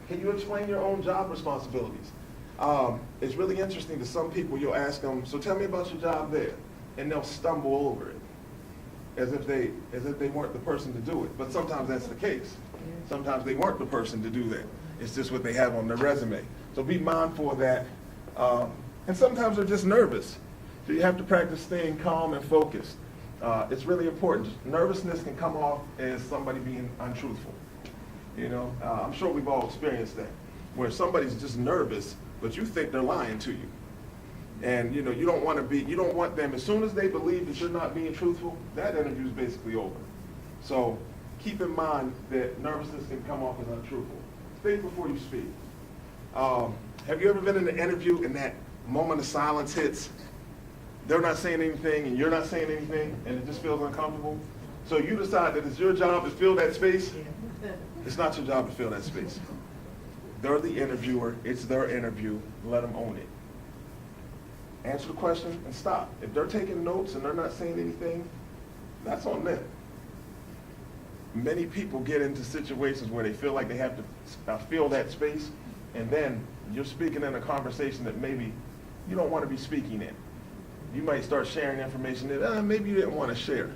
Can you explain your own job responsibilities? It's really interesting to some people. You'll ask them, so tell me about your job there, and they'll stumble over it as if they weren't the person to do it. But sometimes that's the case. Sometimes they weren't the person to do that. It's just what they have on their resume. So be mindful of that. And sometimes they're just nervous. So you have to practice staying calm and focused. It's really important. Nervousness can come off as somebody being untruthful. You know, I'm sure we've all experienced that, where somebody's just nervous, but you think they're lying to you. And you know, you don't want them, as soon as they believe that you're not being truthful, that interview is basically over. So keep in mind that nervousness can come off as untruthful. Think before you speak. Have you ever been in an interview and that moment of silence hits? They're not saying anything and you're not saying anything, and it just feels uncomfortable. So you decide that it's your job to fill that space. It's not your job to fill that space. They're the interviewer. It's their interview. Let them own it. Answer the question and stop. If they're taking notes and they're not saying anything, that's on them. Many people get into situations where they feel like they have to fill that space, and then you're speaking in a conversation that maybe you don't want to be speaking in. You might start sharing information that maybe you didn't want to share.